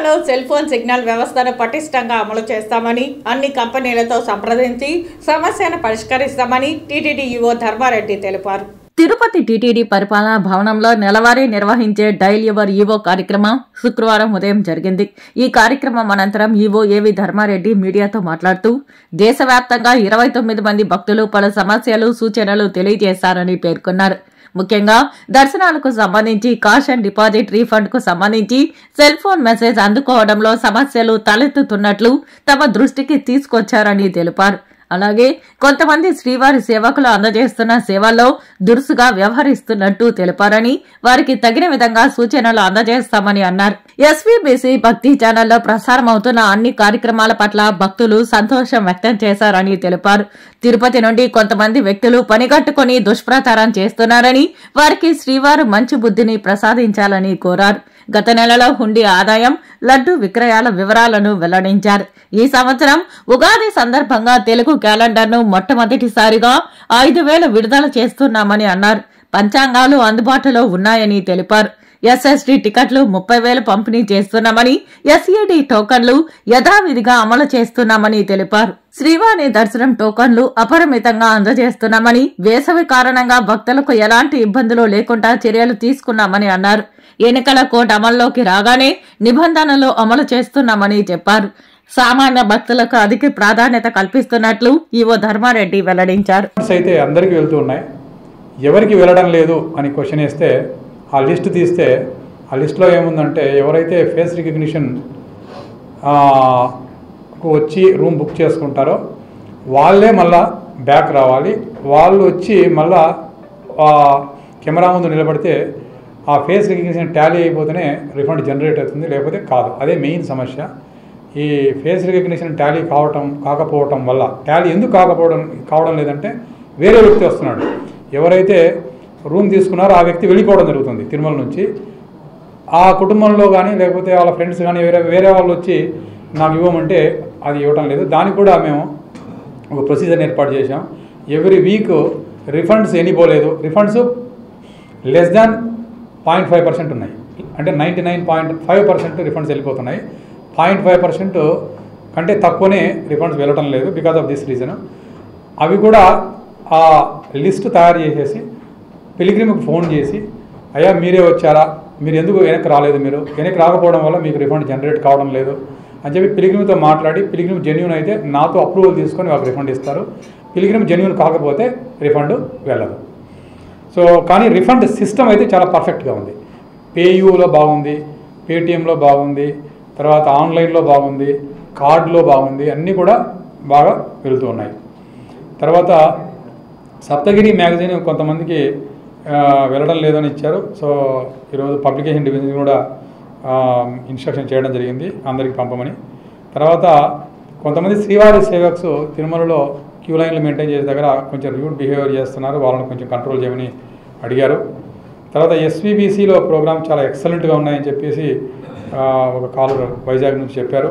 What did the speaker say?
జిల్లాలో cell phone signal వ్యవస్థను పటిష్టంగా అమలు చేస్తామని అన్ని కంపెనీలతో సంప్రదించి సమస్యను పరిష్కరిస్తామని టీటీడీ ఈవో ధర్మారెడ్డి తెలిపారు. తిరుపతి టీటీడీ పరిపాలనా భవనంలో నెలవారీ నిర్వహించే డైల్ యువర్ ఈవో కార్యక్రమం శుక్రవారం ఉదయం జరిగింది. ఈ కార్యక్రమం అనంతరం ఈవో ఏవి ధర్మారెడ్డి మీడియాతో మాట్లాడుతూ దేశవ్యాప్తంగా 29 మంది భక్తులు పలు సమస్యలు సూచనలు తెలియజేశారని పేర్కొన్నారు. ముఖ్యంగా దర్శనాలకు సంబంధించి కాష్ అండ్ డిపాజిట్ రీఫండ్ కు సంబంధించి సెల్ ఫోన్ మెసేజ్ అందుకోవడంలో సమస్యలు తలెత్తుతున్నట్లు తమ దృష్టికి తీసుకొచ్చారని తెలిపారు. అలాగే కొంతమంది శ్రీవారి సేవకులు అందజేస్తున్న సేవల్లో దురుసుగా వ్యవహరిస్తున్నట్టు తెలిపారని వారికి తగిన విధంగా సూచనలు అందజేస్తామని అన్నారు. ఎస్వీబీసీ భక్తి ఛానల్లో ప్రసారమవుతున్న అన్ని కార్యక్రమాల పట్ల భక్తులు సంతోషం వ్యక్తం చేశారని తెలిపారు. తిరుపతి నుండి కొంతమంది వ్యక్తులు పనిగట్టుకుని దుష్ప్రచారం చేస్తున్నారని వారికి శ్రీవారు మంచి బుద్ధిని ప్రసాదించాలని కోరారు. గత నెలలో హుండీ ఆదాయం, లడ్డు విక్రయాల వివరాలను వెల్లడించారు. ఈ సంవత్సరం ఉగాది సందర్భంగా తెలుగు క్యాలెండర్ను మొట్టమొదటిసారిగా 5,000 విడుదల చేస్తున్నామని అన్నారు. పంచాంగాలు అందుబాటులో ఉన్నాయని తెలిపారు. ఎస్ఎస్డీ టికెట్లు 30,000 పంపిణీ చేస్తున్నామని, ఎస్ఈడి టోకన్లు యథావిధిగా అమలు చేస్తున్నామని తెలిపారు. శ్రీవారి దర్శనం టోకన్లు అపరిమితంగా అందజేస్తున్నామని, వేసవి కారణంగా భక్తులకు ఎలాంటి ఇబ్బందులు లేకుండా చర్యలు తీసుకున్నామని అన్నారు. ఎన్నికల కోడ్ అమల్లోకి రాగానే నిబంధనలు అమలు చేస్తున్నామని చెప్పారు. సామాన్య భక్తులకు అధిక ప్రాధాన్యత కల్పిస్తున్నట్లు ఈవో ధర్మారెడ్డి వెల్లడించారు. అయితే అందరికీ వెళ్తూ ఉన్నాయి, ఎవరికి వెళ్ళడం లేదు అని క్వశ్చన్ వేస్తే ఆ లిస్ట్ తీస్తే ఆ లిస్టులో ఏముందంటే ఎవరైతే ఫేస్ రికగ్నిషన్ వచ్చి రూమ్ బుక్ చేసుకుంటారో వాళ్ళే మళ్ళా బ్యాక్ రావాలి. వాళ్ళు వచ్చి మళ్ళా కెమెరా ముందు నిలబడితే ఆ ఫేస్ రికగ్నిషన్ టాలీ అయిపోతేనే రిఫండ్ జనరేట్ అవుతుంది, లేకపోతే కాదు. అదే మెయిన్ సమస్య. ఈ ఫేస్ రికగ్నిషన్ టాలీ కాకపోవటం వల్ల టాలీ ఎందుకు కావడం లేదంటే వేరే వ్యక్తి వస్తున్నాడు. ఎవరైతే రూమ్ తీసుకున్నారో ఆ వ్యక్తి వెళ్ళిపోవడం జరుగుతుంది తిరుమల నుంచి. ఆ కుటుంబంలో కానీ లేకపోతే వాళ్ళ ఫ్రెండ్స్ కానీ వేరే వాళ్ళు వచ్చి నాకు ఇవ్వమంటే అది ఇవ్వటం లేదు. దానికి కూడా మేము ఒక ప్రొసీజర్ ఏర్పాటు చేసాం. ఎవ్రీ వీక్ రిఫండ్స్ ఎన్ని పోలేదు, రిఫండ్స్ లెస్ దాన్ 0.5% ఉన్నాయి. అంటే 99.5% రిఫండ్స్ వెళ్ళిపోతున్నాయి. 0.5% కంటే తక్కువనే రిఫండ్స్ వెళ్ళటం లేదు. బికాజ్ ఆఫ్ దిస్ రీజన్ అవి కూడా ఆ లిస్ట్ తయారు చేసేసి పిలిగ్రిమ్కి ఫోన్ చేసి, అయ్యా మీరే వచ్చారా, మీరు ఎందుకు వెనక్కి రాలేదు, మీరు వెనక్కి రాకపోవడం వల్ల మీకు రిఫండ్ జనరేట్ కావడం లేదు అని చెప్పి పిలిగ్రిమ్తో మాట్లాడి, పిలిగ్రిమ్ జెన్యూన్ అయితే నాతో అప్రూవల్ తీసుకొని వాళ్ళకి రిఫండ్ ఇస్తారు. పిలిగ్రిమ్ జెన్యూన్ కాకపోతే రిఫండ్ వెళ్ళదు. సో కానీ రిఫండ్ సిస్టమ్ అయితే చాలా పర్ఫెక్ట్గా ఉంది. పేయూలో బాగుంది, పేటిఎంలో బాగుంది, తర్వాత ఆన్లైన్లో బాగుంది, కార్డులో బాగుంది, అన్నీ కూడా బాగా వెళుతూ ఉన్నాయి. తర్వాత సప్తగిరి మ్యాగజైన్ కొంతమందికి వెళ్ళడం లేదని ఇచ్చారు. సో ఈరోజు పబ్లికేషన్ డివిజన్ కూడా ఇన్స్ట్రక్షన్ చేయడం జరిగింది అందరికీ పంపమని. తర్వాత కొంతమంది శ్రీవారి సేవక్స్ తిరుమలలో క్యూ లైన్లు మెయింటైన్ చేసే దగ్గర కొంచెం రూడ్ బిహేవియర్ చేస్తున్నారు, వాళ్ళని కొంచెం కంట్రోల్ చేయమని అడిగారు. తర్వాత ఎస్వీబీసీలో ప్రోగ్రామ్ చాలా ఎక్సలెంట్గా ఉన్నాయని చెప్పేసి ఒక కాలర్ వైజాగ్ నుంచి చెప్పారు.